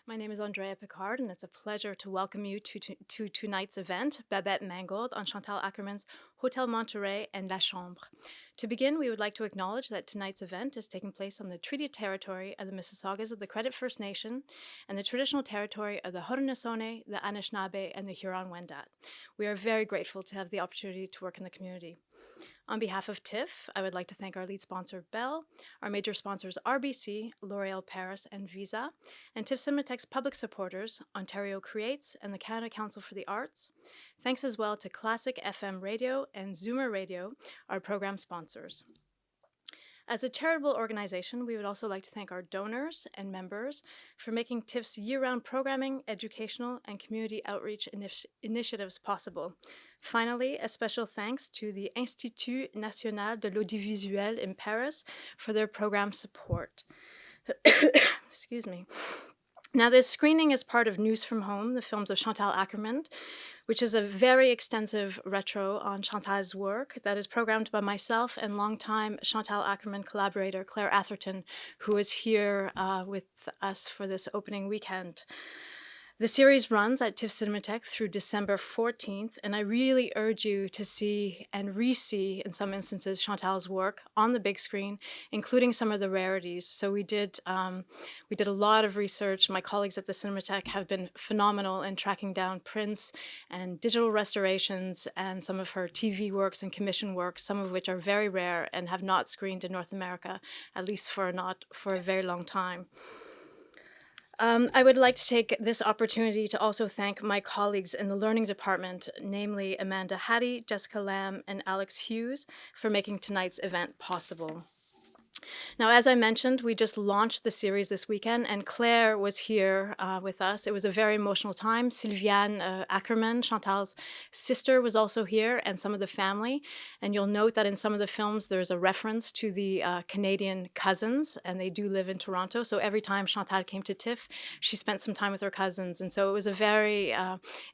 My name is Andrea Picard, and it's a pleasure to welcome you to tonight's event, Babette Mangolte on Chantal Akerman's Hôtel Monterey and La Chambre. To begin, we would like to acknowledge that tonight's event is taking place on the treaty territory of the Mississaugas of the Credit First Nation and the traditional territory of the Haudenosaunee, the Anishinaabe, and the Huron-Wendat. We are very grateful to have the opportunity to work in the community. On behalf of TIFF, I would like to thank our lead sponsor, Bell, our major sponsors, RBC, L'Oréal Paris, and Visa, and TIFF Cinematheque's public supporters, Ontario Creates and the Canada Council for the Arts. Thanks as well to Classic FM Radio and Zoomer Radio, our program sponsors. As a charitable organization, we would also like to thank our donors and members for making TIFF's year-round programming, educational, and community outreach initiatives possible. Finally, a special thanks to the Institut National de l'Audiovisuel in Paris for their program support. Excuse me. Now, this screening is part of News from Home, the films of Chantal Akerman, which is a very extensive retro on Chantal's work that is programmed by myself and longtime Chantal Akerman collaborator Claire Atherton, who is here with us for this opening weekend. The series runs at TIFF Cinematheque through December 14th, and I really urge you to see and re-see, in some instances, Chantal's work on the big screen, including some of the rarities. So we did a lot of research. My colleagues at the Cinematheque have been phenomenal in tracking down prints and digital restorations and some of her TV works and commission works, some of which are very rare and have not screened in North America, at least for a very long time. I would like to take this opportunity to also thank my colleagues in the Learning Department, namely Amanda Hattie, Jessica Lamb, and Alex Hughes, for making tonight's event possible. Now, as I mentioned, we just launched the series this weekend, and Claire was here with us. It was a very emotional time. Sylviane Akerman, Chantal's sister, was also here, and some of the family. And you'll note that in some of the films, there's a reference to the Canadian cousins, and they do live in Toronto. So every time Chantal came to TIFF, she spent some time with her cousins. And so it was a very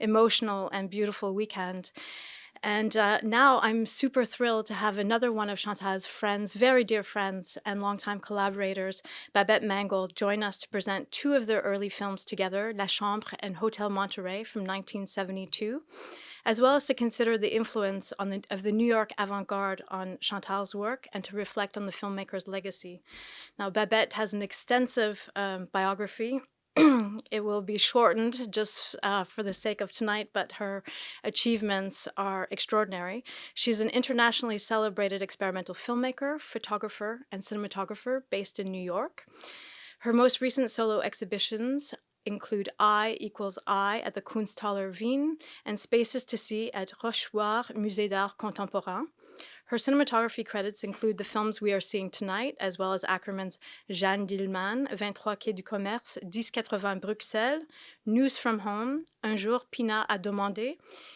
emotional and beautiful weekend. And now I'm super thrilled to have another one of Chantal's friends, very dear friends and longtime collaborators, Babette Mangolte, join us to present two of their early films together, La Chambre and Hôtel Monterey from 1972, as well as to consider the influence of the New York avant-garde on Chantal's work and to reflect on the filmmaker's legacy. Now, Babette has an extensive biography. It will be shortened just for the sake of tonight, but her achievements are extraordinary. She's an internationally celebrated experimental filmmaker, photographer, and cinematographer based in New York. Her most recent solo exhibitions include I = I at the Kunsthalle Wien and Spaces to See at Rochechouart Musée d'Art Contemporain. Her cinematography credits include the films we are seeing tonight, as well as Akerman's Jeanne Dillman, 23 Quai du Commerce, 1080 Bruxelles, News from Home, Un jour Pina a demandé,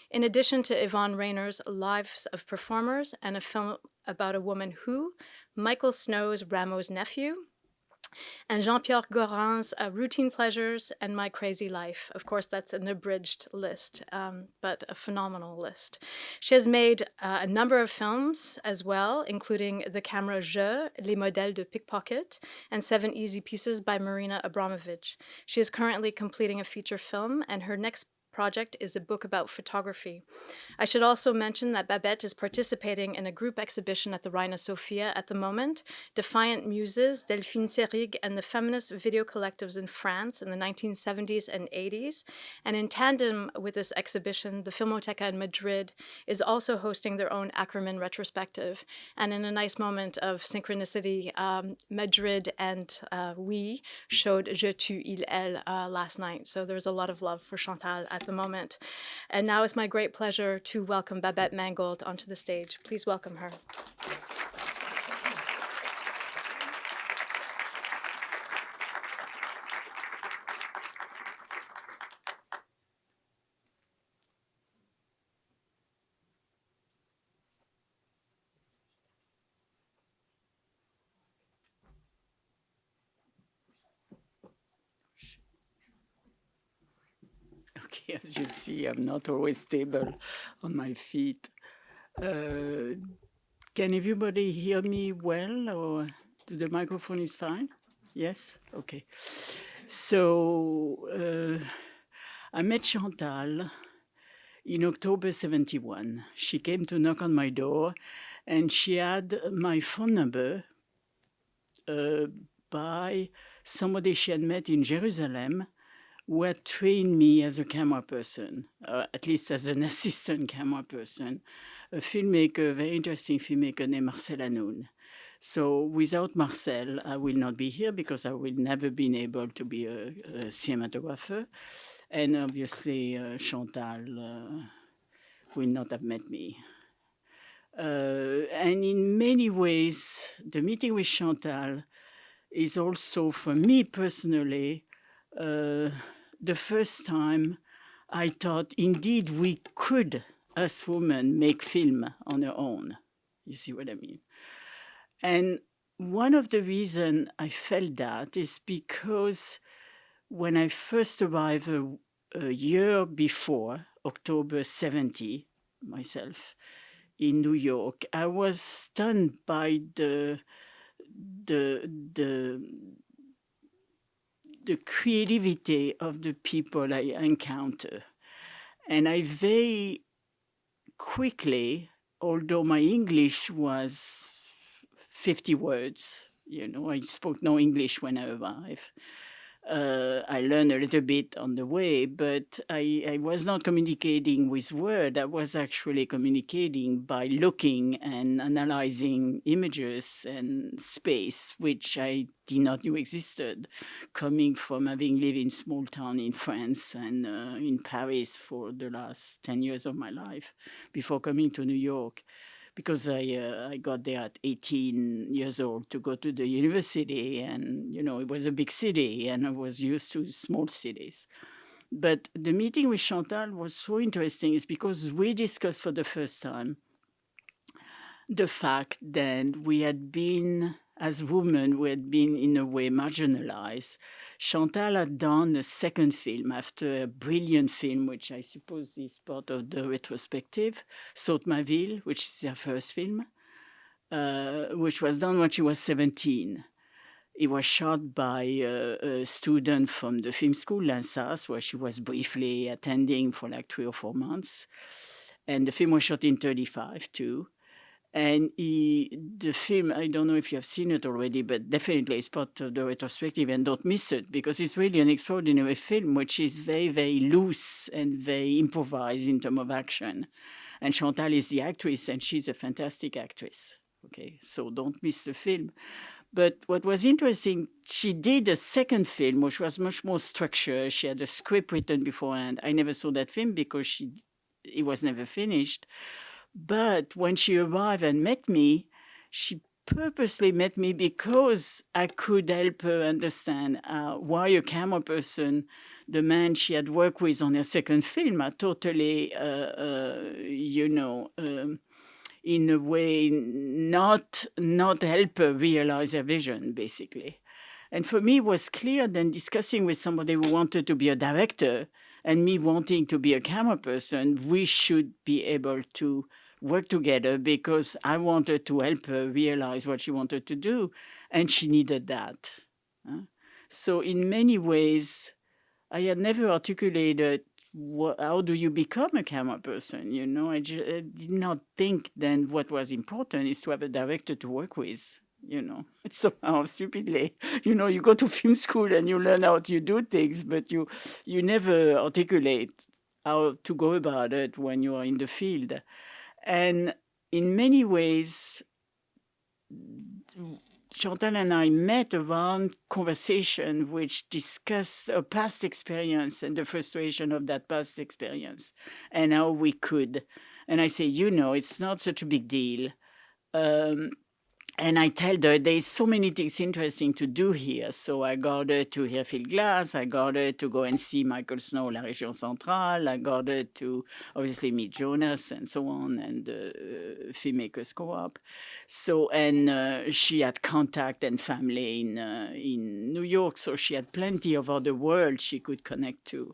in addition to Yvonne Rayner's Lives of Performers and a film about a woman who, Michael Snow's Rameau's Nephew, and Jean-Pierre Gorin's Routine Pleasures and My Crazy Life. Of course, that's an abridged list, but a phenomenal list. She has made a number of films as well, including The Camera Je, Les Modèles de Pickpocket, and 7 Easy Pieces by Marina Abramovich. She is currently completing a feature film, and her next project is a book about photography. I should also mention that Babette is participating in a group exhibition at the Reina Sofia at the moment, Defiant Muses, Delphine Seyrig, and the feminist video collectives in France in the 1970s and 80s. And in tandem with this exhibition, the Filmoteca in Madrid is also hosting their own Akerman retrospective. And in a nice moment of synchronicity, Madrid and we showed Je tue, il, elle last night. So there's a lot of love for Chantal at the moment. And now it's my great pleasure to welcome Babette Mangolte onto the stage. Please welcome her. Okay, as you see, I'm not always stable on my feet. Can everybody hear me well, or the microphone is fine? Yes? Okay. So I met Chantal in October 71. She came to knock on my door, and she had my phone number by somebody she had met in Jerusalem who had trained me as a camera person, at least as an assistant camera person, a filmmaker, a very interesting filmmaker named Marcel Hanoun. So without Marcel, I will not be here because I will never been able to be a cinematographer. And obviously, Chantal will not have met me. And in many ways, the meeting with Chantal is also, for me personally, the first time I thought, indeed, we could, as women, make film on our own. You see what I mean? And one of the reasons I felt that is because when I first arrived a year before, October 70, myself, in New York, I was stunned by the creativity of the people I encounter. And I very quickly, although my English was 50 words, I spoke no English when I arrived. I learned a little bit on the way, but I was not communicating with words. I was actually communicating by looking and analyzing images and space, which I did not know existed, coming from having lived in small town in France and in Paris for the last 10 years of my life before coming to New York. Because I got there at 18 years old to go to the university, and it was a big city, and I was used to small cities. But the meeting with Chantal was so interesting, is because we discussed for the first time the fact that we had been, as women, we had been in a way marginalized. Chantal had done a second film after a brilliant film, which I suppose is part of the retrospective, Saute ma ville, which is her first film, which was done when she was 17. It was shot by a student from the film school, Lansas, where she was briefly attending for like 3 or 4 months. And the film was shot in 35 too. And the film, I don't know if you have seen it already, but definitely it's part of the retrospective, and don't miss it, because it's really an extraordinary film, which is very, very loose and very improvised in terms of action. And Chantal is the actress, and she's a fantastic actress. Okay, so don't miss the film. But what was interesting, she did a second film, which was much more structured. She had a script written beforehand. I never saw that film because it was never finished. But when she arrived and met me, she purposely met me because I could help her understand why a camera person, the man she had worked with on her second film, are totally, in a way, not help her realize her vision, basically. And for me, it was clear then, discussing with somebody who wanted to be a director and me wanting to be a camera person, we should be able to work together, because I wanted to help her realize what she wanted to do, and she needed that. So in many ways, I had never articulated how do you become a camera person. I did not think then what was important is to have a director to work with. It's somehow stupidly, you go to film school and you learn how to do things, but you never articulate how to go about it when you are in the field. And in many ways, Chantal and I met around conversation which discussed a past experience and the frustration of that past experience and how we could. And I say, it's not such a big deal. And I tell her there's so many things interesting to do here. So I got her to hear Phil Glass. I got her to go and see Michael Snow, La Région Centrale. I got her to obviously meet Jonas and so on, and the filmmakers co-op. So, and she had contact and family in New York. So she had plenty of other worlds she could connect to.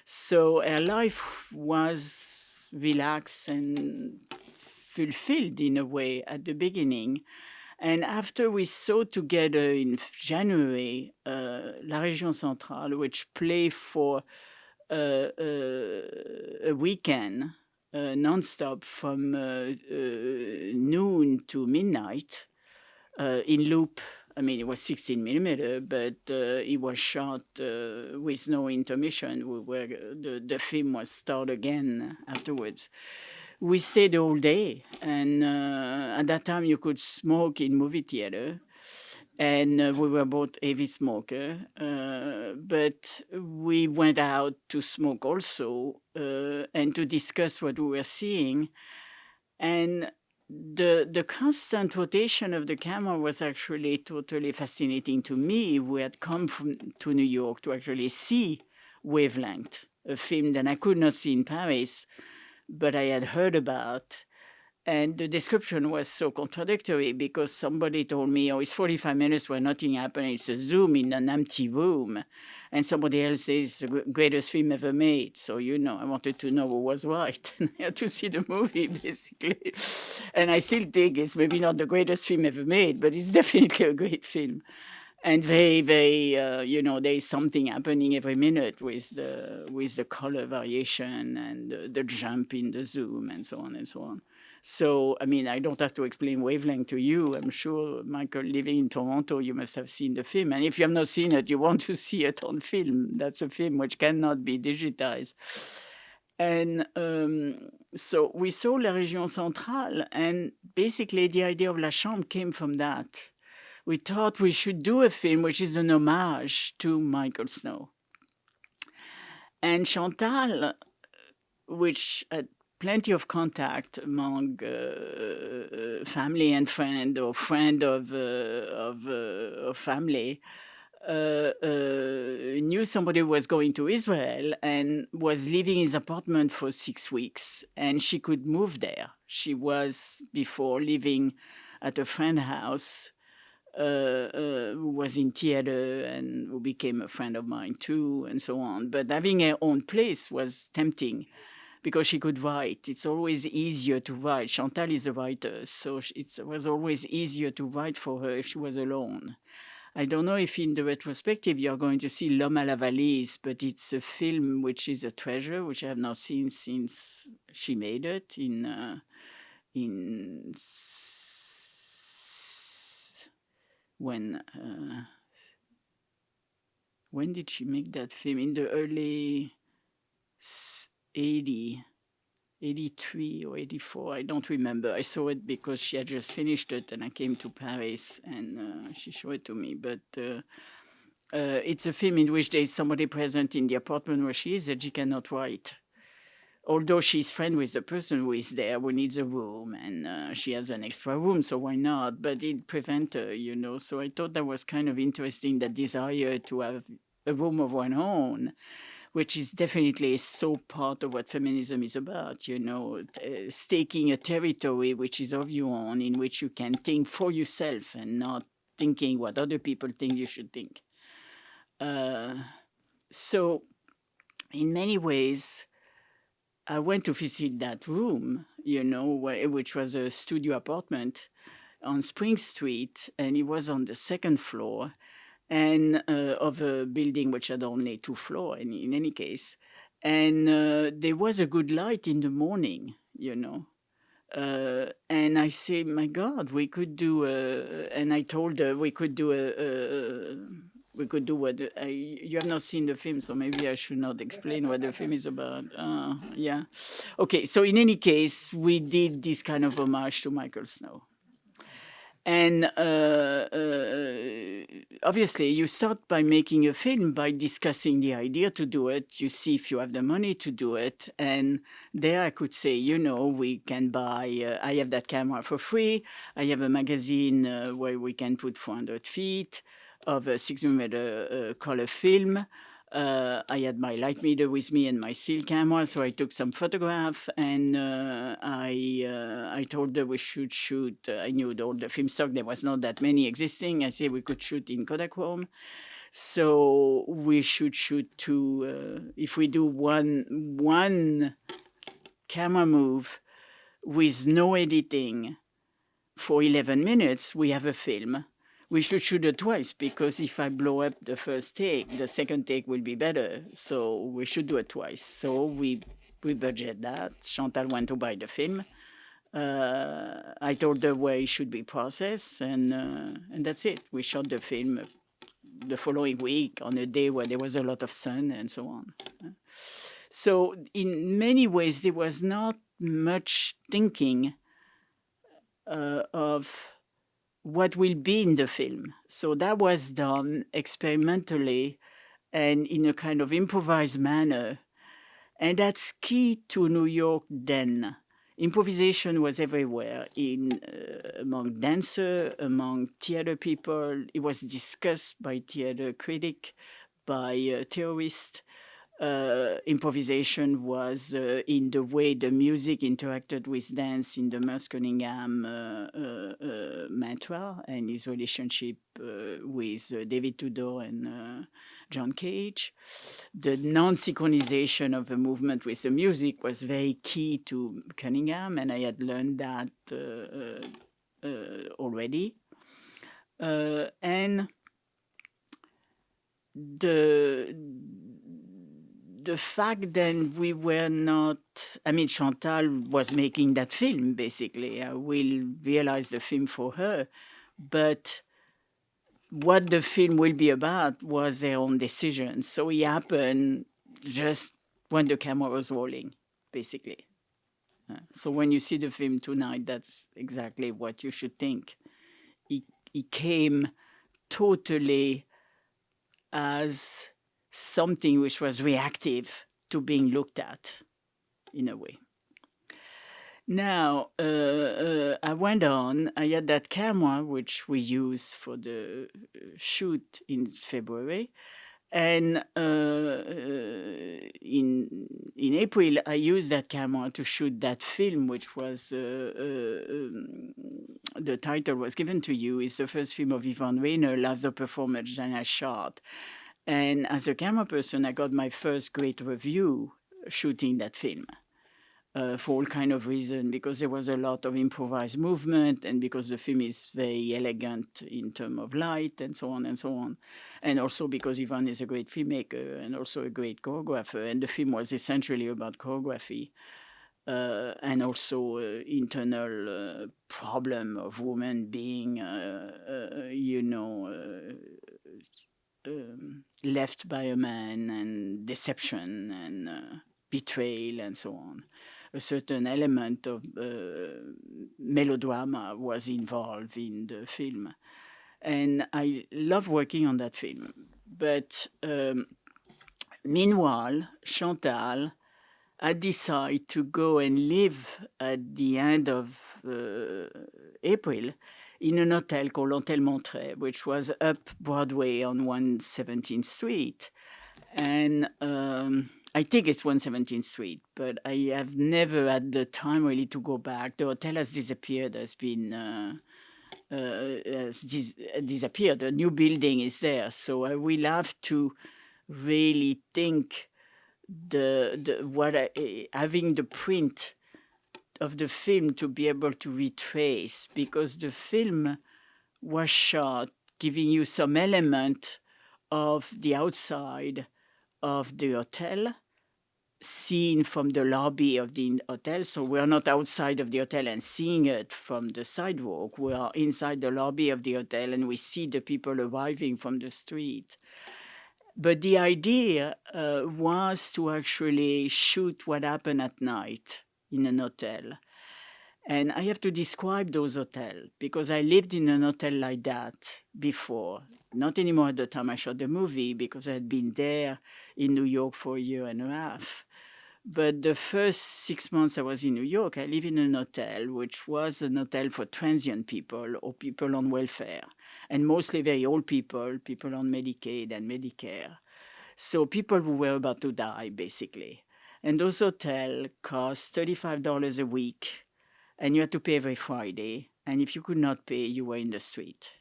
So her life was relaxed and fulfilled in a way at the beginning. And after we saw together in January La Région Centrale, which played for a weekend, nonstop from noon to midnight in loop. I mean, it was 16 millimeter, but it was shot with no intermission. The film was started again afterwards. We stayed all day, and at that time you could smoke in movie theater, and we were both heavy smoker. But we went out to smoke also, and to discuss what we were seeing. And the constant rotation of the camera was actually totally fascinating to me, who had come to New York to actually see Wavelength, a film that I could not see in Paris, but I had heard about. And the description was so contradictory because somebody told me, oh, it's 45 minutes where nothing happened. It's a zoom in an empty room. And somebody else says it's the greatest film ever made. So, I wanted to know who was right. And I had to see the movie, basically. And I still think it's maybe not the greatest film ever made, but it's definitely a great film. And very, very, there is something happening every minute with the color variation and the jump in the zoom and so on and so on. So, I mean, I don't have to explain Wavelength to you. I'm sure, Michael, living in Toronto, you must have seen the film. And if you have not seen it, you want to see it on film. That's a film which cannot be digitized. And so we saw La Région Centrale, and basically the idea of La Chambre came from that. We thought we should do a film which is an homage to Michael Snow. And Chantal, which had plenty of contact among family and friend, or friend of family, knew somebody was going to Israel and was leaving his apartment for 6 weeks, and she could move there. She was before living at a friend's house, who was in theater and who became a friend of mine too, and so on. But having her own place was tempting because she could write. It's always easier to write. Chantal is a writer, so it was always easier to write for her if she was alone. I don't know if in the retrospective you're going to see L'Homme à la valise, but it's a film which is a treasure, which I have not seen since she made it when did she make that film? In the early 83 or 84, I don't remember. I saw it because she had just finished it and I came to Paris and she showed it to me. But it's a film in which there is somebody present in the apartment where she is that she cannot write. Although she's friend with the person who is there, who needs a room, and she has an extra room, so why not? But it prevents her, So I thought that was kind of interesting, that desire to have a room of one's own, which is definitely so part of what feminism is about, staking a territory which is of your own, in which you can think for yourself and not thinking what other people think you should think. So in many ways, I went to visit that room, which was a studio apartment on Spring Street, and it was on the second floor and of a building which had only 2 floors in any case. And there was a good light in the morning, and I say, my God, we could do and I told her we could do what you have not seen the film, so maybe I should not explain what the film is about. Yeah. Okay, so in any case, we did this kind of homage to Michael Snow. And obviously, you start by making a film by discussing the idea to do it. You see if you have the money to do it. And there I could say, we can buy, I have that camera for free. I have a magazine where we can put 400 feet of a 6mm color film. I had my light meter with me and my still camera, so I took some photograph, and I told her we should shoot. I knew all the film stock, there was not that many existing. I said we could shoot in Kodachrome. So we should shoot 2, if we do one camera move with no editing for 11 minutes, we have a film. We should shoot it twice, because if I blow up the first take, the second take will be better. So we should do it twice. So we budget that. Chantal went to buy the film. I told her where it should be processed, and that's it. We shot the film the following week on a day where there was a lot of sun and so on. So in many ways, there was not much thinking of what will be in the film. So that was done experimentally and in a kind of improvised manner. And that's key to New York then. Improvisation was everywhere, among dancers, among theater people. It was discussed by theater critic, by theorists. Improvisation was in the way the music interacted with dance in the Merce Cunningham mantra and his relationship with David Tudor and John Cage. The non-synchronization of the movement with the music was very key to Cunningham, and I had learned that already. And the fact that we were not, I mean, Chantal was making that film, basically. I will realize the film for her. But what the film will be about was their own decision. So it happened just when the camera was rolling, basically. So when you see the film tonight, that's exactly what you should think. It came totally as something which was reactive to being looked at, in a way. Now, I went on. I had that camera, which we used for the shoot in February. And in April, I used that camera to shoot that film, which was, the title was given to you. It's the first film of Yvonne Rainer, Lives of Performance, that I shot. And as a camera person, I got my first great review shooting that film. For all kind of reasons, because there was a lot of improvised movement, and because the film is very elegant in terms of light, and so on and so on. And also because Ivan is a great filmmaker and also a great choreographer, and the film was essentially about choreography, and also internal problem of women being, left by a man, and deception, and betrayal, and so on. A certain element of melodrama was involved in the film. And I love working on that film. But meanwhile, Chantal had decided to go and live at the end of April in an hotel called Hôtel Monterey, which was up Broadway on 117th Street. And I think it's 117th Street, but I have never had the time really to go back. The hotel has disappeared, disappeared. A new building is there, so I will have to really think having the print of the film to be able to retrace, because the film was shot giving you some element of the outside of the hotel, seen from the lobby of the hotel. So we are not outside of the hotel and seeing it from the sidewalk. We are inside the lobby of the hotel, and we see the people arriving from the street. But the idea was to actually shoot what happened at night in an hotel. And I have to describe those hotels, because I lived in an hotel like that before. Not anymore at the time I shot the movie, because I had been there in New York for a year and a half. But the first 6 months I was in New York, I lived in an hotel, which was an hotel for transient people or people on welfare, and mostly very old people, people on Medicaid and Medicare. So people who were about to die, basically. And those hotels cost $35 a week, and you had to pay every Friday. And if you could not pay, you were in the street.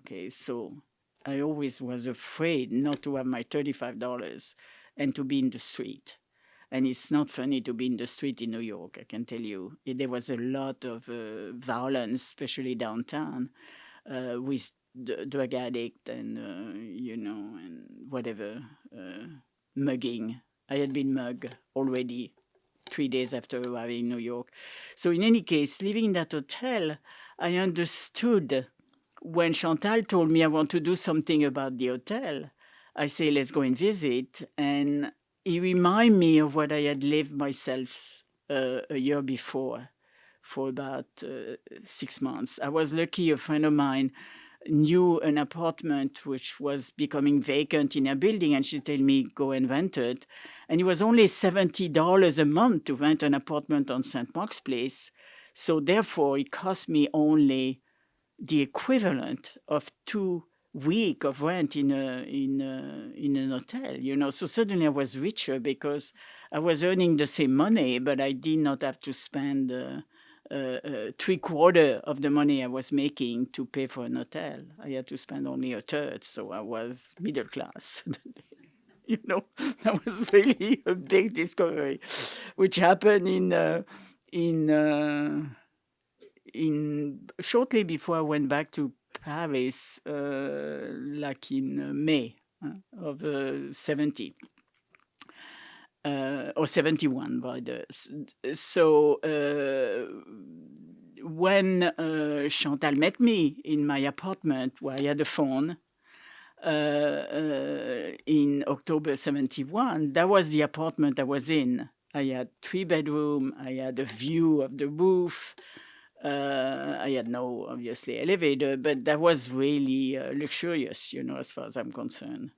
Okay, so I always was afraid not to have my $35 and to be in the street. And it's not funny to be in the street in New York, I can tell you. There was a lot of violence, especially downtown, with drug addict and, and whatever, mugging. I had been mugged already 3 days after arriving in New York. So in any case, living in that hotel, I understood when Chantal told me I want to do something about the hotel. I say, let's go and visit. And it reminded me of what I had lived myself a year before for about 6 months. I was lucky, a friend of mine knew an apartment which was becoming vacant in a building, and she told me, go and rent it. And it was only $70 a month to rent an apartment on St. Mark's Place. So therefore, it cost me only the equivalent of 2 weeks of rent in an hotel, So suddenly I was richer because I was earning the same money, but I did not have to spend 3/4 of the money I was making to pay for an hotel. I had to spend only a third, so I was middle class. That was really a big discovery, which happened in shortly before I went back to Paris, like in May of 70. Or 71, rather. So when Chantal met me in my apartment where I had a phone in October 71, that was the apartment I was in. I had 3 bedrooms, I had a view of the roof, I had no, obviously, elevator, but that was really luxurious, as far as I'm concerned.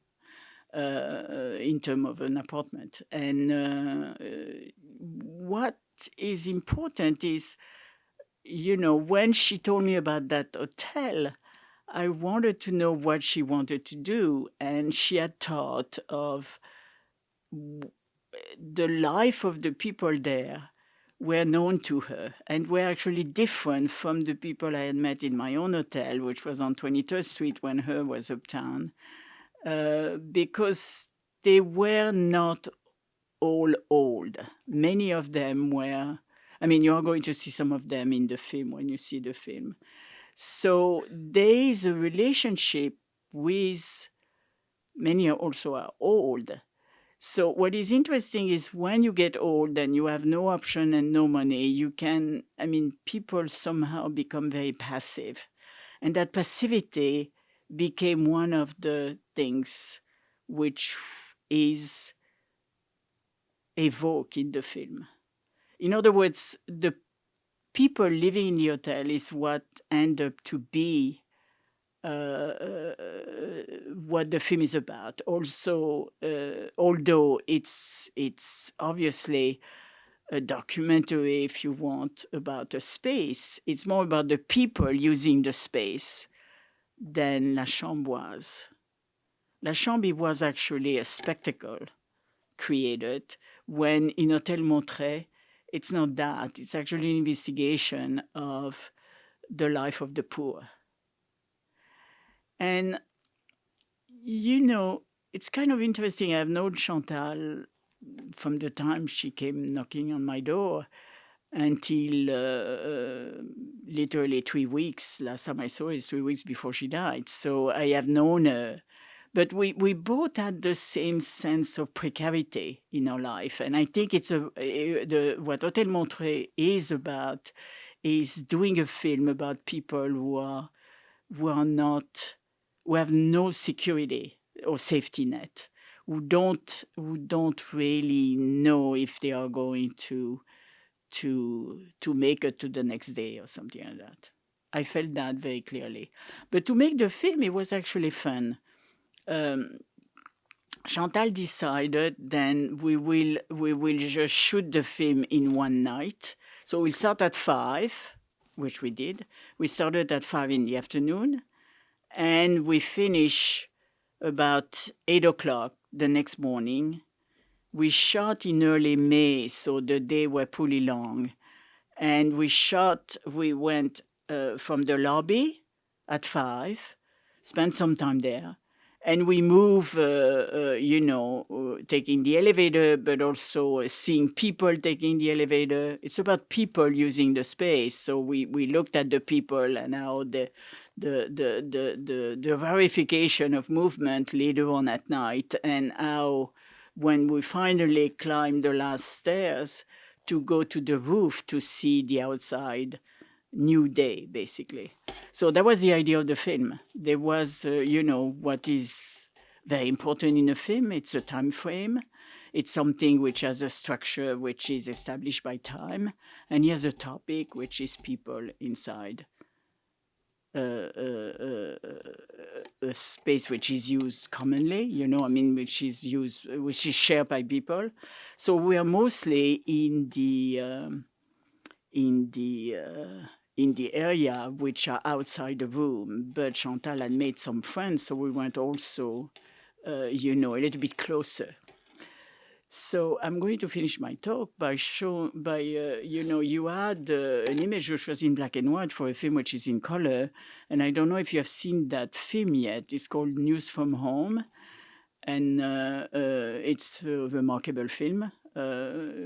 In terms of an apartment. And what is important is, when she told me about that hotel, I wanted to know what she wanted to do. And she had thought of the life of the people there were known to her and were actually different from the people I had met in my own hotel, which was on 23rd Street when her was uptown. Because they were not all old. Many of them were, you are going to see some of them in the film when you see the film. So there is a relationship with, many also are old. So what is interesting is when you get old and you have no option and no money, people somehow become very passive. And that passivity became one of the things which is evoked in the film. In other words, the people living in the hotel is what end up to be what the film is about. Also, although it's obviously a documentary, if you want, about a space, it's more about the people using the space than La Chambre was. La Chambre was actually a spectacle created when in Hôtel Monterey, it's not that. It's actually an investigation of the life of the poor. And, it's kind of interesting. I've known Chantal from the time she came knocking on my door until literally 3 weeks. Last time I saw her is 3 weeks before she died. So I have known her. But we both had the same sense of precarity in our life. And I think it's what Hôtel Monterey is about is doing a film about people who have no security or safety net, who don't really know if they are going to make it to the next day or something like that. I felt that very clearly. But to make the film, it was actually fun. Chantal decided then we will just shoot the film in one night. So we'll start at 5, which we did. We started at 5 in the afternoon, and we finish about 8 o'clock the next morning. We shot in early May, so the day were pretty long. And we went from the lobby at 5, spent some time there, And we move, taking the elevator, but also seeing people taking the elevator. It's about people using the space. So we looked at the people and how the verification of movement later on at night, and how when we finally climbed the last stairs to go to the roof to see the outside, new day, basically. So that was the idea of the film. There was, what is very important in a film. It's a time frame. It's something which has a structure which is established by time. And here's a topic which is people inside a space which is used commonly, which is shared by people. So we are mostly in the area which are outside the room, but Chantal had made some friends, so we went also, a little bit closer. So I'm going to finish my talk by you had an image which was in black and white for a film which is in color, and I don't know if you have seen that film yet. It's called News from Home, and it's a remarkable film,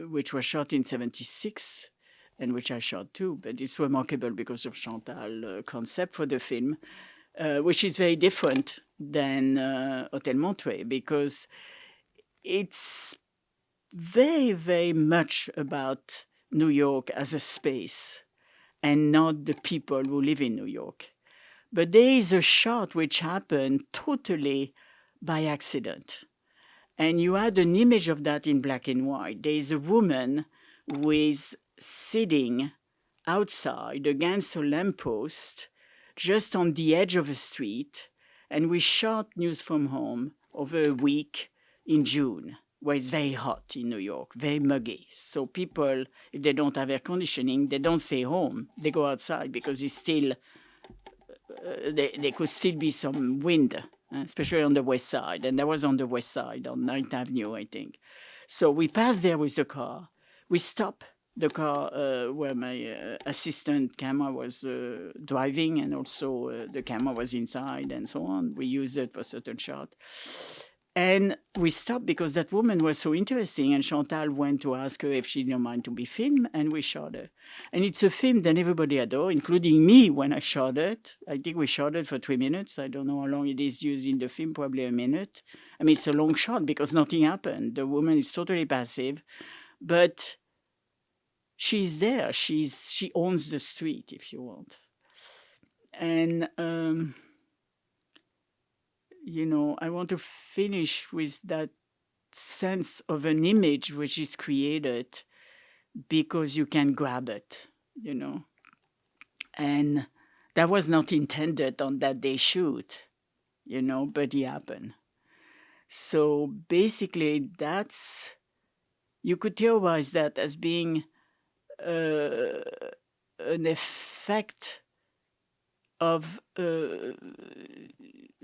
which was shot in 1976. And which I shot too, but it's remarkable because of Chantal's concept for the film, which is very different than Hôtel Monterey, because it's very, very much about New York as a space and not the people who live in New York. But there is a shot which happened totally by accident. And you had an image of that in black and white. There is a woman with sitting outside against a lamppost just on the edge of a street, and we shot News from Home over a week in June, where it's very hot in New York, very muggy. So people, if they don't have air conditioning, they don't stay home. They go outside because it's still, there could still be some wind, especially on the west side. And that was on the west side, on 9th Avenue, I think. So we passed there with the car. We stopped the car where my assistant camera was driving, and also the camera was inside and so on. We used it for certain shot. And we stopped because that woman was so interesting, and Chantal went to ask her if she didn't mind to be filmed, and we shot her. And it's a film that everybody adored, including me when I shot it. I think we shot it for 3 minutes. I don't know how long it is used in the film, probably a minute. I mean, it's a long shot because nothing happened. The woman is totally passive, but she's there. She owns the street, if you want. And, I want to finish with that sense of an image which is created because you can grab it, And that was not intended on that day shoot, but it happened. So basically, you could theorize that as being an effect of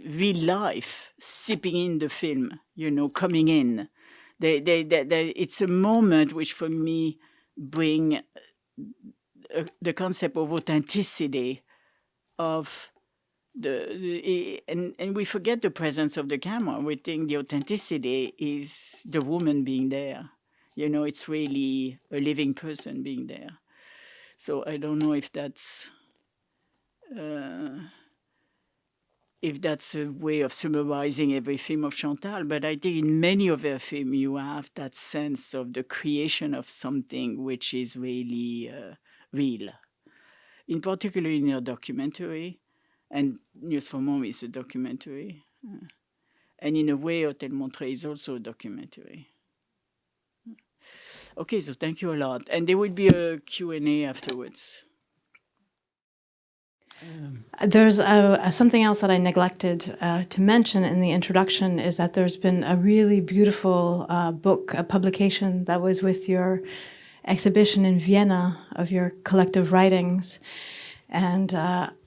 real life seeping in the film, coming in. It's a moment which, for me, bring the concept of authenticity of and we forget the presence of the camera. We think the authenticity is the woman being there. It's really a living person being there. So I don't know if that's a way of summarizing every film of Chantal, but I think in many of her films you have that sense of the creation of something which is really real. In particular in her documentary, and News from Home is a documentary. And in a way, Hôtel Monterey is also a documentary. Okay, so thank you a lot. And there will be a Q&A afterwards. There's something else that I neglected to mention in the introduction, is that there's been a really beautiful book, a publication that was with your exhibition in Vienna of your collective writings. And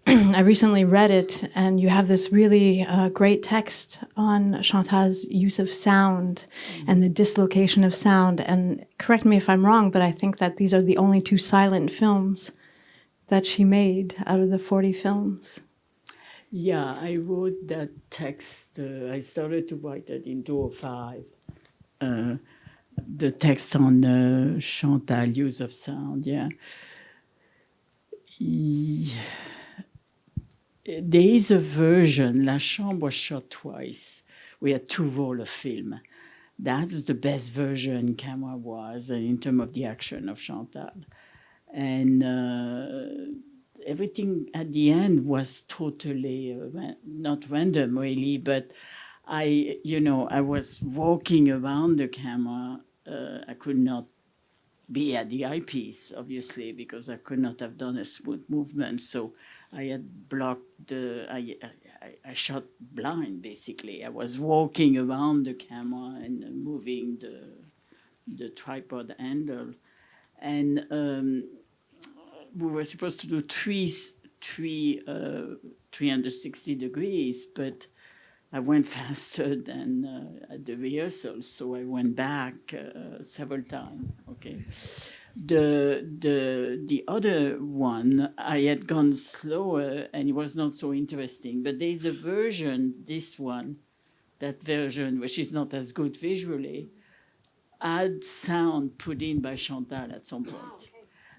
I recently read it, and you have this really great text on Chantal's use of sound and the dislocation of sound. And correct me if I'm wrong, but I think that these are the only 2 silent films that she made out of the 40 films. Yeah, I wrote that text. I started to write it in 2005. The text on Chantal, use of sound, yeah. There is a version, La Chambre was shot twice. We had 2 rolls of film. That's the best version camera was in terms of the action of Chantal. And everything at the end was totally not random really, but I was walking around the camera. I could not be at the eyepiece, obviously, because I could not have done a smooth movement. So I had blocked I shot blind, basically. I was walking around the camera and moving the tripod handle. And we were supposed to do three 360 degrees, but I went faster than at the rehearsal, so I went back several times. Okay, the other one I had gone slower and it was not so interesting. But there's a version, this one, that version, which is not as good visually, had sound put in by Chantal at some point.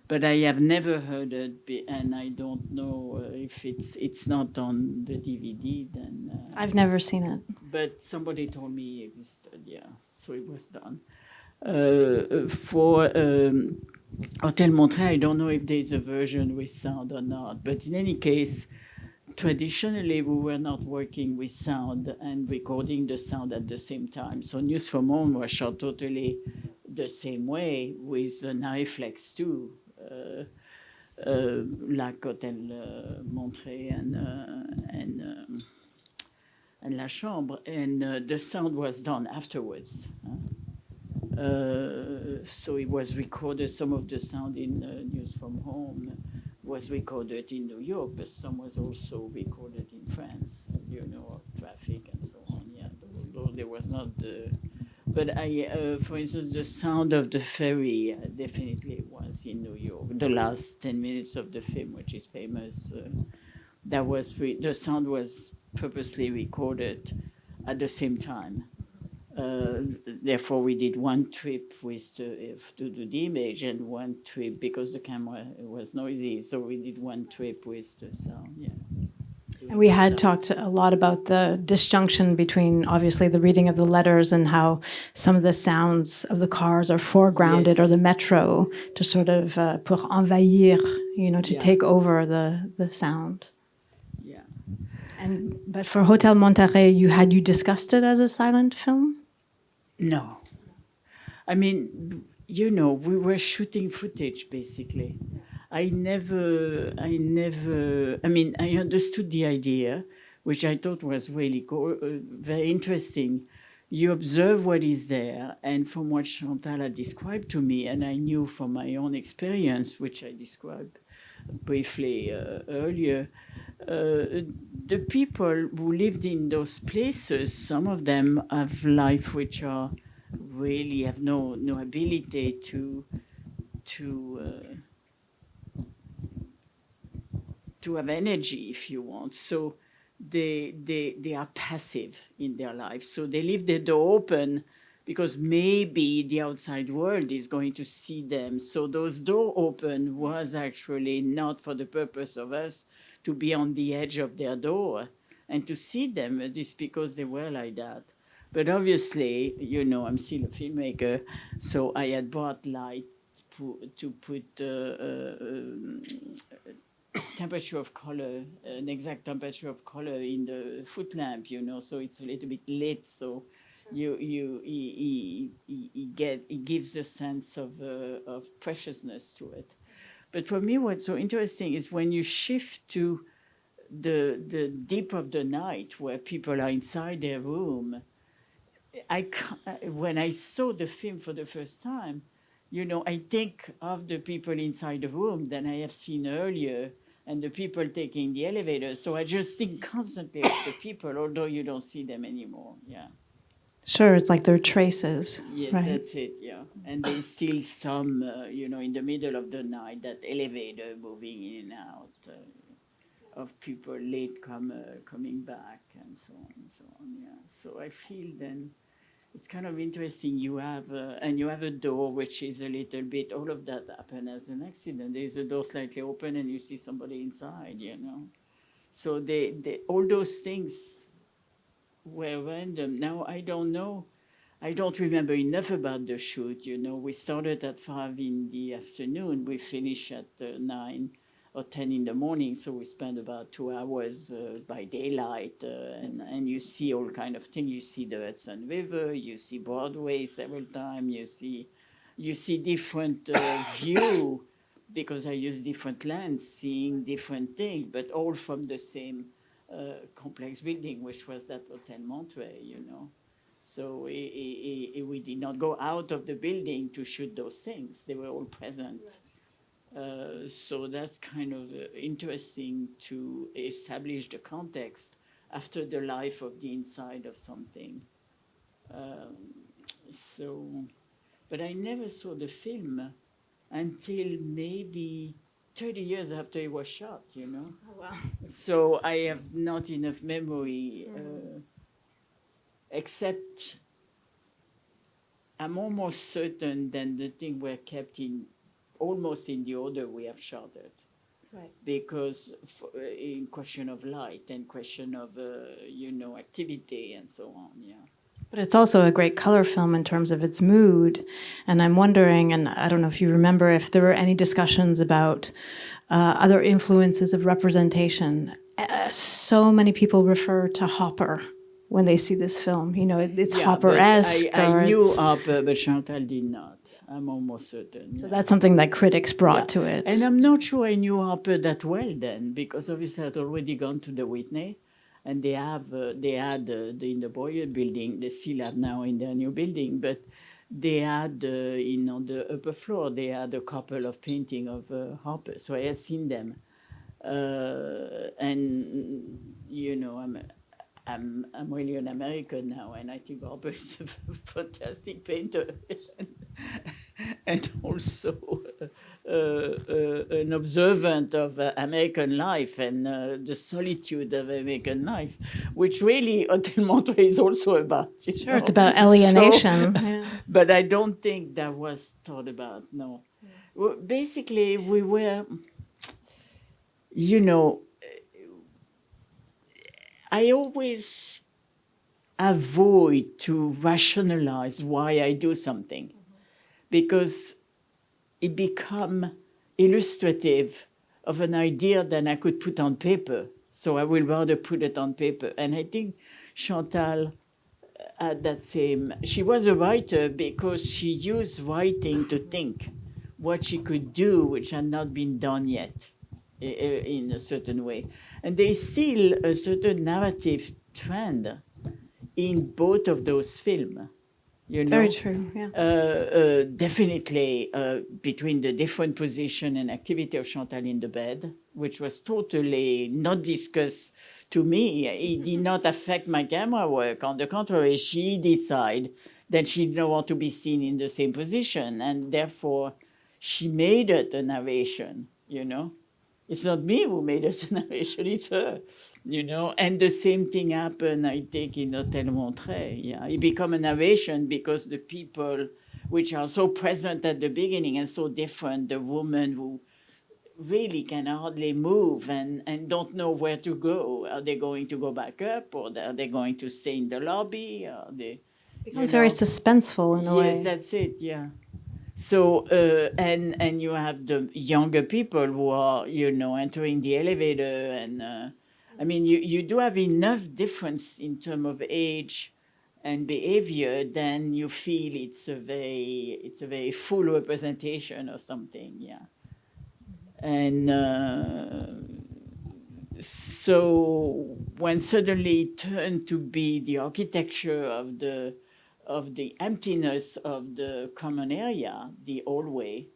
But I have never heard it, and I don't know if it's not on the DVD. Then I've never seen it. but somebody told me it existed. Yeah, so it was done. For Hôtel Monterey, I don't know if there's a version with sound or not. But in any case, traditionally we were not working with sound and recording the sound at the same time. So News from Home was shot totally the same way with an iFlex too. Like Hôtel Monterey and La Chambre, and the sound was done afterwards. So it was recorded, some of the sound in News from Home was recorded in New York, but some was also recorded in France, traffic and so on, yeah, though there was not the... But for instance, the sound of the ferry definitely was in New York. The last 10 minutes of the film, which is famous, the sound was purposely recorded at the same time. Therefore, we did one trip to do the image and one trip because the camera was noisy. So we did one trip with the sound. Yeah. And we had talked a lot about the disjunction between, obviously, the reading of the letters and how some of the sounds of the cars are foregrounded, Yes. or the metro, to sort of pour envahir, to take over the sound. Yeah. But for Hôtel Monterey, had you discussed it as a silent film? No. I mean, we were shooting footage basically. I understood the idea, which I thought was really very interesting. You observe what is there, and from what Chantal had described to me, and I knew from my own experience, which I described briefly earlier, the people who lived in those places, some of them have life which are really have no ability to have energy, if you want. So they are passive in their life. So they leave the door open because maybe the outside world is going to see them. So those door open was actually not for the purpose of us to be on the edge of their door and to see them. Just because they were like that. But obviously, I'm still a filmmaker, so I had brought light to put temperature of color, an exact temperature of color in the foot lamp, so it's a little bit lit. So it gives a sense of preciousness to it. But for me, what's so interesting is when you shift to the deep of the night, where people are inside their room. When I saw the film for the first time, I think of the people inside the room than I have seen earlier, and the people taking the elevator. So I just think constantly of the people, although you don't see them anymore. Yeah. Sure, it's like they're traces. Yes, right? That's it. Yeah, and there's still some, in the middle of the night, that elevator moving in and out. of people latecomer coming back and so on and so on. Yeah. So I feel then it's kind of interesting. You have and you have a door which is a little bit. All of that happened as an accident. There's a door slightly open and you see somebody inside. You know. So they all those things were random. Now I don't know. I don't remember enough about the shoot. You know, we started at 5 in the afternoon. We finished at 9 or 10 in the morning. So we spent about 2 hours by daylight, and you see all kind of things. You see the Hudson River. You see Broadway several times. You see different view because I use different lens, seeing different things, but all from the same complex building, which was that Hôtel Monterey. You know. So we did not go out of the building to shoot those things. They were all present. So that's kind of interesting to establish the context after the life of the inside of something. So, but I never saw the film until maybe 30 years after it was shot, you know. Oh, wow. So I have not enough memory, except I'm almost certain that the thing were kept in almost in the order we have shot it. Right. Because in question of light and question of, activity and so on, yeah. But it's also a great color film in terms of its mood. And I'm wondering, and I don't know if you remember, if there were any discussions about other influences of representation. So many people refer to Hopper when they see this film. You know, it's Hopper-esque. I knew Hopper, but Chantal did not. I'm almost certain. So that's something that critics brought to it. And I'm not sure I knew Hopper that well then, because obviously I'd already gone to the Whitney, and they had in the Boyer building. They still have now in their new building, but they had on the upper floor they had a couple of painting of Hopper. So I had seen them, and you know I'm really an American now, and I think Hopper is a fantastic painter, and also an observant of American life and the solitude of American life, which really Hôtel Monterey is also about. Sure, it's about alienation. So, but I don't think that was thought about, no. Yeah. Well, basically, we were, I always avoid to rationalize why I do something, because it becomes illustrative of an idea that I could put on paper. So I will rather put it on paper. And I think Chantal had that same. She was a writer because she used writing to think what she could do, which had not been done yet in a certain way. And there is still a certain narrative trend in both of those films. Very true, yeah. Definitely between the different position and activity of Chantal in the bed, which was totally not discussed to me. It did not affect my camera work. On the contrary, she decided that she didn't want to be seen in the same position, and therefore she made it a narration, It's not me who made it a narration, it's her, And the same thing happened, I think, in Hôtel Monterey. Yeah, it became a narration because the people which are so present at the beginning and so different, the woman who really can hardly move and don't know where to go. Are they going to go back up, or are they going to stay in the lobby? Are they, it becomes very suspenseful in a way. Yes, that's it, yeah. So, and you have the younger people who are, entering the elevator. And I mean, you do have enough difference in terms of age and behavior, then you feel it's a very full representation of something, yeah. And so when suddenly it turned to be the architecture of the emptiness of the common area, the hallway,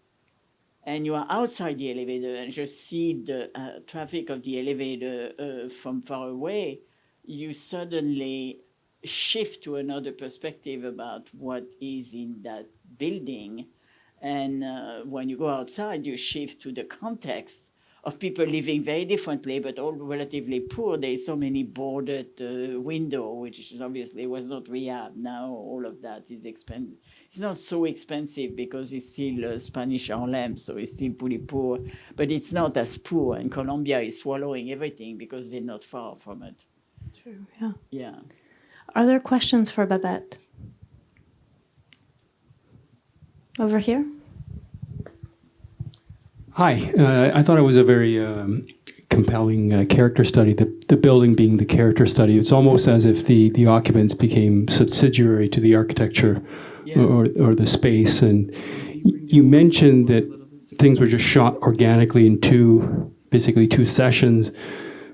and you are outside the elevator and just see the traffic of the elevator from far away, you suddenly shift to another perspective about what is in that building. And when you go outside, you shift to the context of people living very differently, but all relatively poor. There's so many boarded window, which obviously was not rehab. Now all of that is expensive. It's not so expensive because it's still Spanish Harlem, so it's still pretty poor. But it's not as poor, and Colombia is swallowing everything because they're not far from it. True, yeah. Yeah. Are there questions for Babette? Over here. Hi, I thought it was a very compelling character study, the building being the character study. It's almost as if the occupants became subsidiary to the architecture or the space. And you mentioned that things were just shot organically in basically two sessions.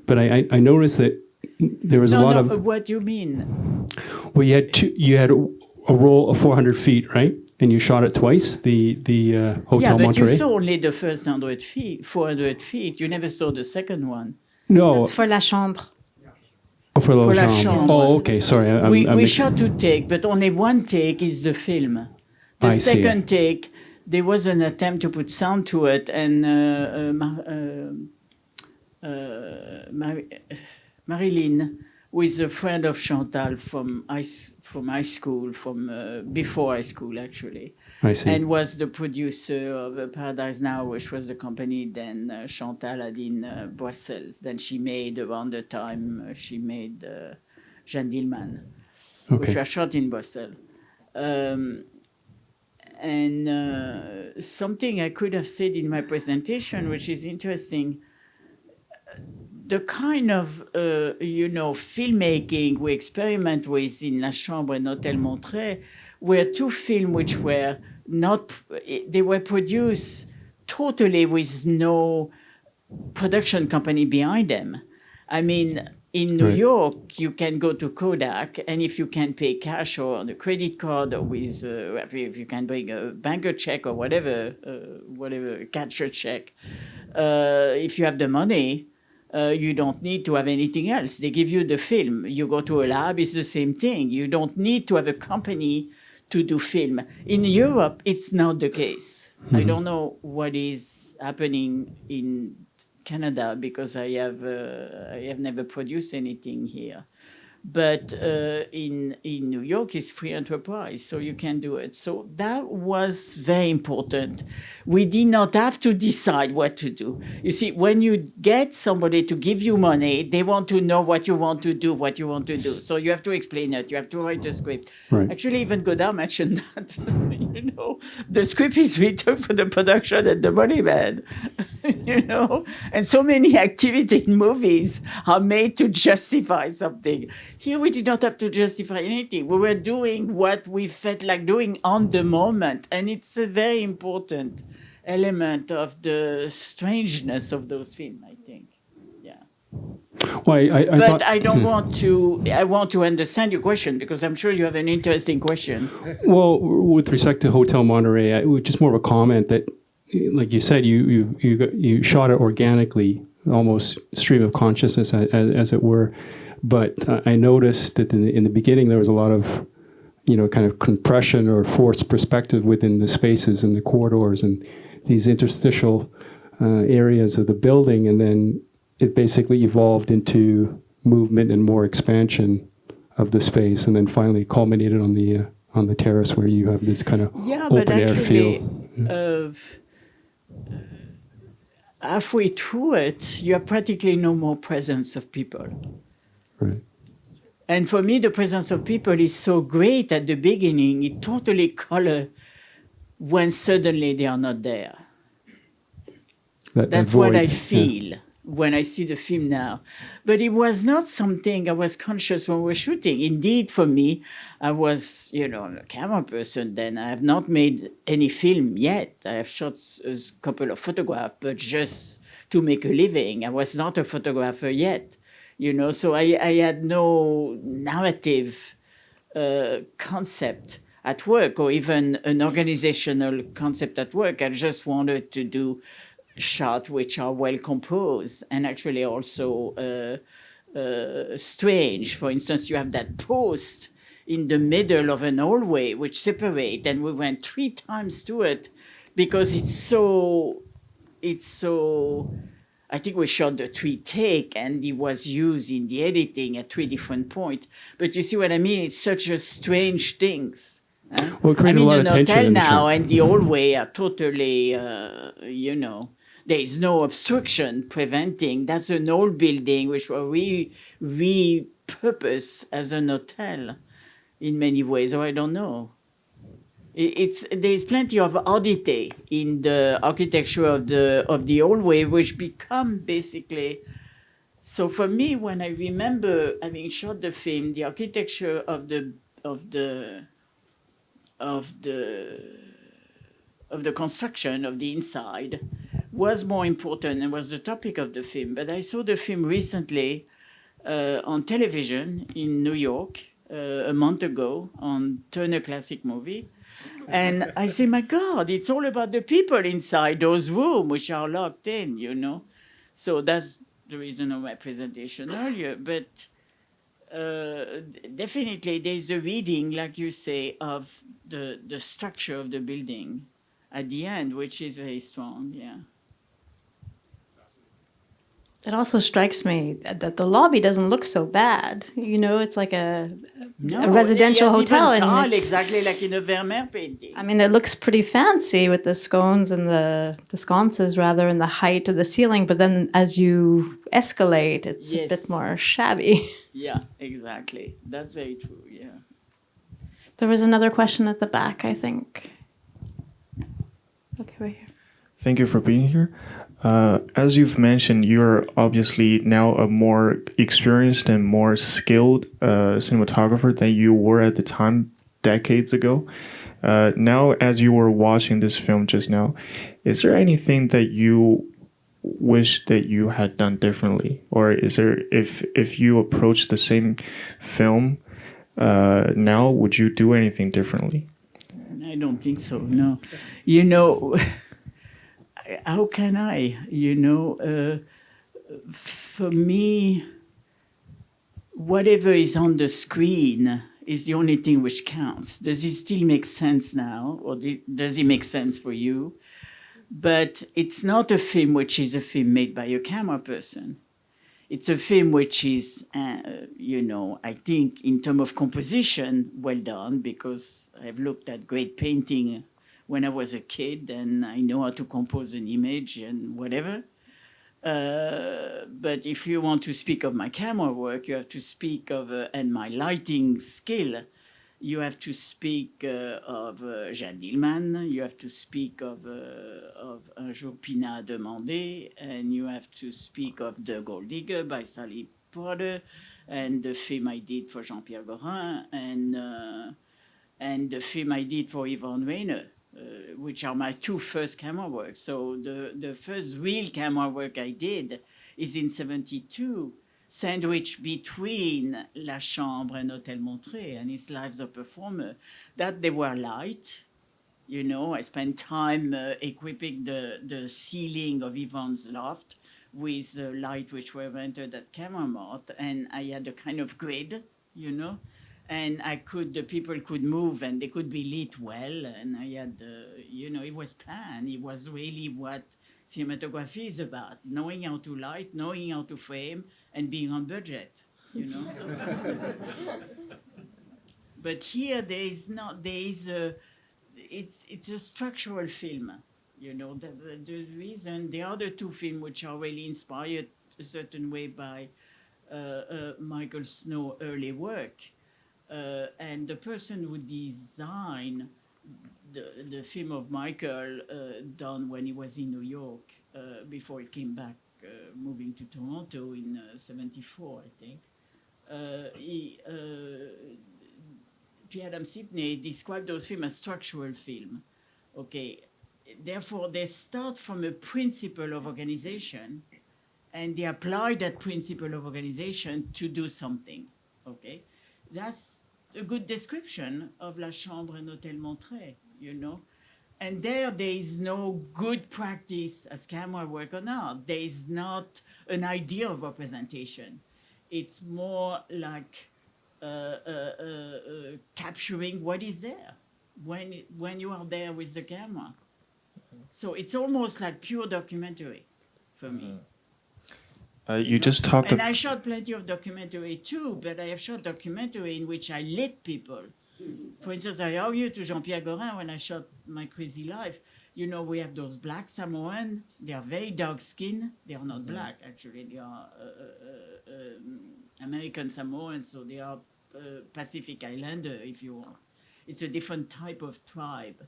But I noticed that there was a lot of... What do you mean? Well, you had a roll of 400 feet, right? And you shot it twice, the Hôtel Monterey? Yeah, but you saw only the first 100 feet, 400 feet. You never saw the second one. No. That's for La Chambre. Oh, for La Chambre. Chambre. Oh, okay, sorry. We shot 2 takes, but only 1 take is the film. The second take, there was an attempt to put sound to it, and Marilyn, who is a friend of Chantal from high school, from before high school, actually. I see. And was the producer of Paradise Now, which was the company then Chantal had in Brussels. Then she made, around the time, she made Jeanne Dillman, which was shot in Brussels. And something I could have said in my presentation, which is interesting, the kind of, filmmaking we experiment with in La Chambre and Hôtel Monterey were 2 films which were not, they were produced totally with no production company behind them. I mean, in New York, you can go to Kodak, and if you can pay cash or on a credit card or with, if you can bring a banker check or whatever, cashier check, if you have the money, you don't need to have anything else. They give you the film. You go to a lab, it's the same thing. You don't need to have a company to do film. In Europe, it's not the case. I don't know what is happening in Canada because I have never produced anything here. But in New York, it's free enterprise, so you can do it. So that was very important. We did not have to decide what to do. You see, when you get somebody to give you money, they want to know what you want to do, So you have to explain it. You have to write a script. Right. Actually, even Godard mentioned that. The script is written for the production and the money man. And so many activities in movies are made to justify something. Here we did not have to justify anything. We were doing what we felt like doing on the moment. And it's a very important element of the strangeness of those films, I think. Yeah. Well, I don't want to, I want to understand your question because I'm sure you have an interesting question. Well, with respect to Hôtel Monterey, just more of a comment that, like you said, you shot it organically, almost stream of consciousness, as it were. But I noticed that in the beginning there was a lot of, kind of compression or forced perspective within the spaces and the corridors and these interstitial areas of the building, and then it basically evolved into movement and more expansion of the space, and then finally culminated on the terrace where you have this kind of open air feel. Halfway through it, you have practically no more presence of people. Right. And for me, the presence of people is so great at the beginning, it totally colors when suddenly they are not there. That's what I feel when I see the film now. But it was not something I was conscious when we were shooting. Indeed, for me, I was, a camera person then. I have not made any film yet. I have shot a couple of photographs, but just to make a living. I was not a photographer yet, so I had no narrative concept at work or even an organizational concept at work. I just wanted to do shots which are well composed and actually also strange. For instance, you have that post in the middle of an hallway which separate, and we went 3 times to it because it's so I think we shot the 3 take, and it was used in the editing at 3 different points. But you see what I mean? It's such a strange things. Well, it created a lot of tension Hotel in the now shot. and the hallway are totally, there is no obstruction preventing. That's an old building which were repurposed as an hotel in many ways, or I don't know. There's plenty of oddity in the architecture of the hallway, which become basically. So for me, when I remember having shot the film, the architecture of the of the of the construction of the inside was more important and was the topic of the film. But I saw the film recently on television in New York a month ago on Turner Classic Movie. And I say, my God, it's all about the people inside those rooms which are locked in, you know. So that's the reason of my presentation earlier. But definitely there's a reading, like you say, of the structure of the building at the end, which is very strong, yeah. It also strikes me that the lobby doesn't look so bad. You know, it's like a residential hotel, Even tile, and it's exactly like in a Vermeer painting. I mean, it looks pretty fancy with the scones and the sconces, rather, and the height of the ceiling. But then as you escalate, it's a bit more shabby. Yeah, exactly. That's very true, yeah. There was another question at the back, I think. Okay, right here. Thank you for being here. As you've mentioned, you're obviously now a more experienced and more skilled cinematographer than you were at the time decades ago. Now, as you were watching this film just now, is there anything that you wish that you had done differently? Or is there, if you approach the same film now, would you do anything differently? I don't think so, no. You know, how can I? You know, for me, whatever is on the screen is the only thing which counts. Does it still make sense now, or does it make sense for you? But it's not a film which is a film made by a camera person. It's a film which is, you know, I think in terms of composition, well done, because I've looked at great painting when I was a kid, and I know how to compose an image and whatever. But if you want to speak of my camera work, you have to speak of, and my lighting skill, you have to speak of Jeanne Dillman, you have to speak of Un jour Pina a demandé, and you have to speak of The Gold Digger by Sally Porter, and the film I did for Jean-Pierre Gorin, and the film I did for Yvonne Rainer, which are my 2 first camera works. So the first real camera work I did is in 1972, sandwiched between La Chambre and Hôtel Monterey and its Lives of Performer, that they were light. You know, I spent time equipping the ceiling of Yvonne's loft with light which were rented at Camera Mart, and I had a kind of grid, you know, and the people could move and they could be lit well, and I had, you know, it was planned. It was really what cinematography is about, knowing how to light, knowing how to frame, and being on budget, you know. But here it's a structural film, you know. The reason, the other 2 films which are really inspired a certain way by Michael Snow's early work, and the person who designed the film of Michael done when he was in New York before he came back, moving to Toronto in 1974, I think. Pierre-Adam Sipney described those films as structural film. Okay, therefore they start from a principle of organization, and they apply that principle of organization to do something. Okay, that's a good description of La Chambre and Hôtel Monterey, you know. And there is no good practice as camera work or not. There is not an idea of representation. It's more like capturing what is there when you are there with the camera. So it's almost like pure documentary for me. You just talked And I shot plenty of documentary too, but I have shot documentary in which I lit people. For instance, I argued to Jean-Pierre Gorin when I shot My Crazy Life. You know, we have those black Samoans. They are very dark skinned. They are not black, actually. They are American Samoans, so they are Pacific Islander, if you want. It's a different type of tribe.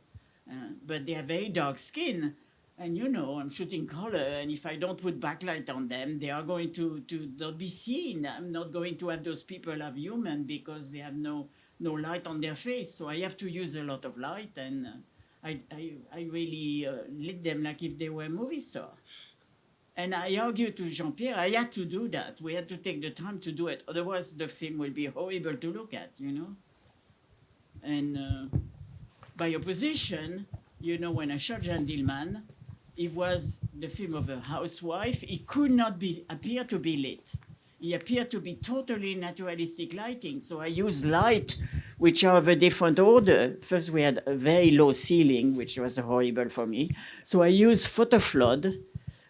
But they are very dark skinned. And you know, I'm shooting color, and if I don't put backlight on them, they are going to not be seen. I'm not going to have those people have human because they have no light on their face. So I have to use a lot of light, and I really lit them like if they were movie stars. And I argued to Jean-Pierre, I had to do that. We had to take the time to do it. Otherwise, the film will be horrible to look at, you know? And by opposition, you know, when I shot Jeanne Dillman, it was the film of a housewife. It could not appear to be lit. It appeared to be totally naturalistic lighting. So I used light, which are of a different order. First, we had a very low ceiling, which was horrible for me. So I used photo flood,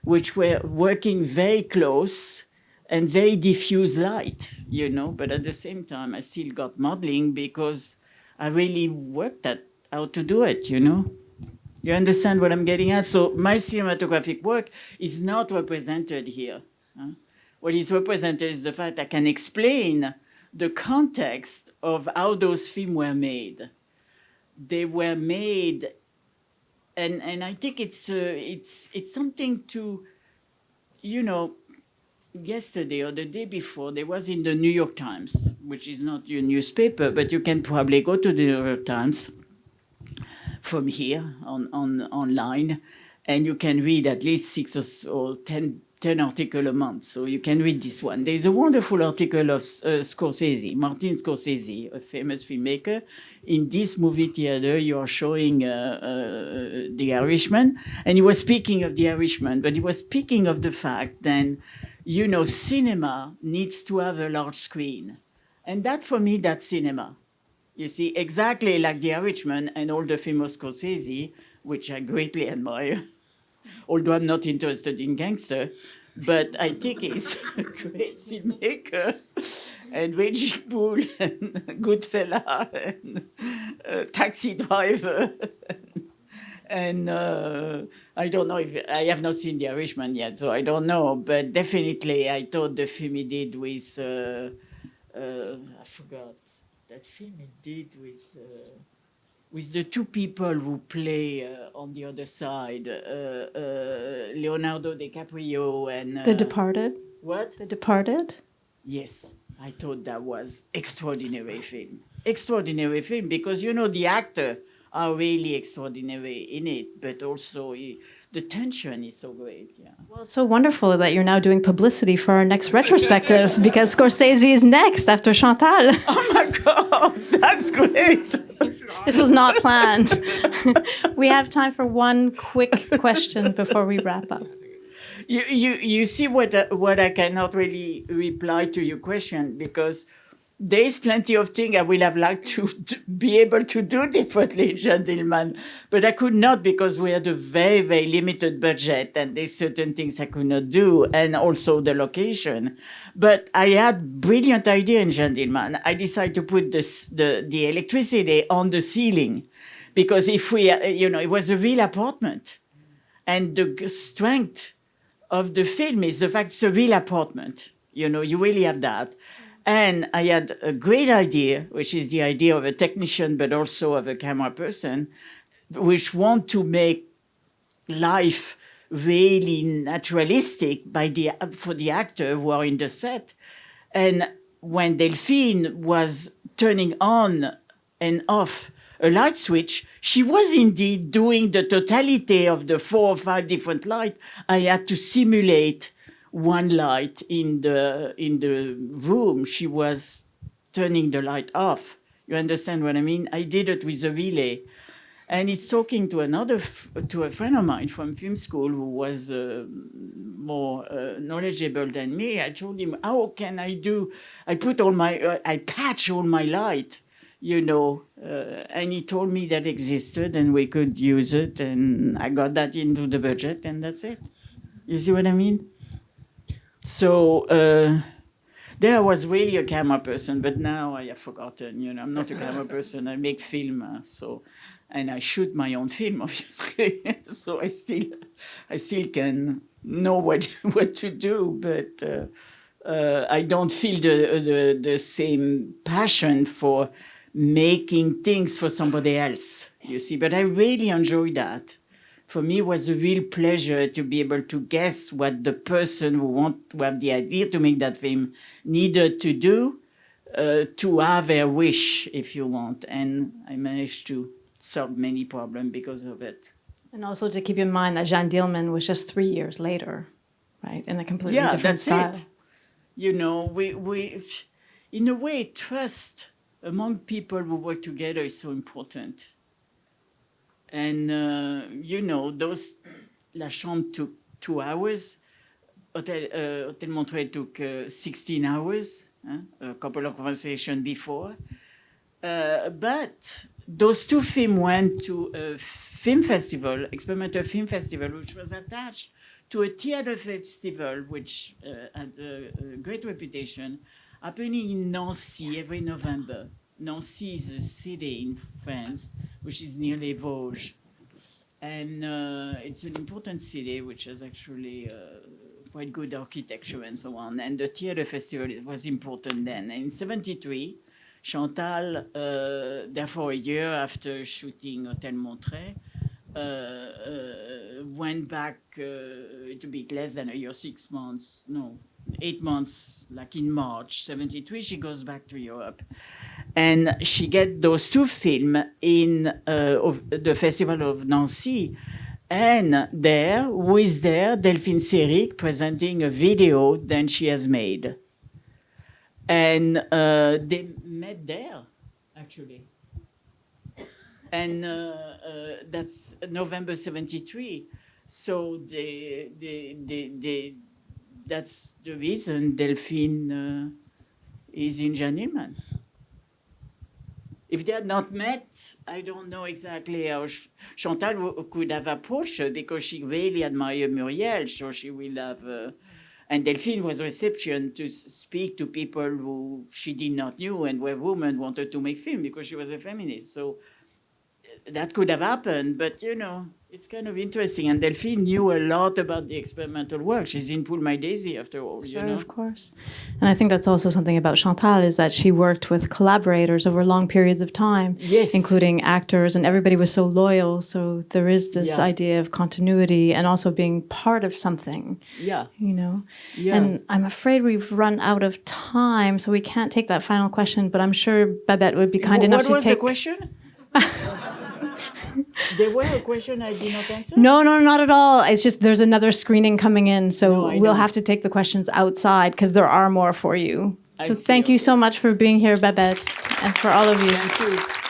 which were working very close and very diffuse light, you know. But at the same time, I still got modeling because I really worked at how to do it, you know. You understand what I'm getting at? So my cinematographic work is not represented here. What is represented is the fact I can explain the context of how those films were made. They were made, and I think it's something to, you know, yesterday or the day before, there was in the New York Times, which is not your newspaper, but you can probably go to the New York Times from here online, and you can read at least 6 or 10 articles a month. So you can read this one. There's a wonderful article of Scorsese, Martin Scorsese, a famous filmmaker. In this movie theater, you are showing The Irishman, and he was speaking of The Irishman, but he was speaking of the fact that, you know, cinema needs to have a large screen. And that, for me, that's cinema. You see, exactly like The Irishman and all the famous Scorsese, which I greatly admire, although I'm not interested in gangster, but I think he's a great filmmaker, and Raging Bull, and Goodfella, and Taxi Driver, and I don't know if, I have not seen The Irishman yet, so I don't know, but definitely I thought the film he did with, I forgot, that film he did with the two people who play on the other side, Leonardo DiCaprio and... The Departed? What? The Departed? Yes, I thought that was extraordinary film. Extraordinary film, because, you know, the actor are really extraordinary in it, but also the tension is so great, yeah. Well, it's so wonderful that you're now doing publicity for our next retrospective, because Scorsese is next after Chantal. Oh my God, that's great. This was not planned. We have time for one quick question before we wrap up. You see what I cannot really reply to your question, because there is plenty of things I would have liked to be able to do differently in Jeanne Dillman, but I could not because we had a very, very limited budget, and there's certain things I could not do, and also the location. But I had brilliant idea in Jeanne Dillman. I decided to put the electricity on the ceiling, because if we, you know, it was a real apartment, and the strength of the film is the fact it's a real apartment. You know, you really have that. And I had a great idea, which is the idea of a technician, but also of a camera person, which want to make life really naturalistic for the actor who are in the set. And when Delphine was turning on and off a light switch, she was indeed doing the totality of the 4 or 5 different lights. I had to simulate one light in the room. She was turning the light off. You understand what I mean? I did it with a relay. And it's talking to a friend of mine from film school who was more knowledgeable than me. I told him, how can I I patch all my light, you know, and he told me that existed and we could use it, and I got that into the budget, and that's it. You see what I mean? So there I was really a camera person, but now I have forgotten. I'm not a camera person. I make film, and I shoot my own film, obviously. So I still can know what to do, but I don't feel the same passion for making things for somebody else. You see, but I really enjoy that. For me, it was a real pleasure to be able to guess what the person who have the idea to make that film needed to do to have their wish, if you want. And I managed to solve many problems because of it. And also to keep in mind that Jeanne Dielman was just 3 years later, right, in a completely different style. It. We in a way, trust among people who work together is so important. And, La Chambre took 2 hours. Hôtel Monterey took 16 hours, a couple of conversations before. But those 2 films went to a film festival, experimental film festival, which was attached to a theater festival, which had a great reputation, happening in Nancy every November. Nancy is a city in France, which is near les Vosges. And it's an important city, which has actually quite good architecture and so on. And the theater festival was important then. And in 1973, Chantal, therefore a year after shooting Hôtel Monterey, went back a bit less than a year, 6 months, no, 8 months, like in March 1973, she goes back to Europe. And she get those 2 films in of the Festival of Nancy. And there, who is there? Delphine Seyrig presenting a video that she has made. And they met there, actually. And that's November 1973. So that's the reason Delphine is in Jeanne Dielman. If they had not met, I don't know exactly how Chantal could have approached her, because she really admired Muriel, so she will have... and Delphine was reception to speak to people who she did not know and were women wanted to make film because she was a feminist. So that could have happened, but it's kind of interesting. And Delphine knew a lot about the experimental work. She's in Pull My Daisy, after all. Sure, of course. And I think that's also something about Chantal, is that she worked with collaborators over long periods of time, yes, including actors, and everybody was so loyal. So there is this idea of continuity and also being part of something. Yeah. Yeah. And I'm afraid we've run out of time, so we can't take that final question, but I'm sure Babette would be kind enough to take... What was the question? There were a question I did not answer? No, not at all. It's just there's another screening coming in, so we'll have to take the questions outside because there are more for you. So thank you so much for being here, Babette, and for all of you. Thank you.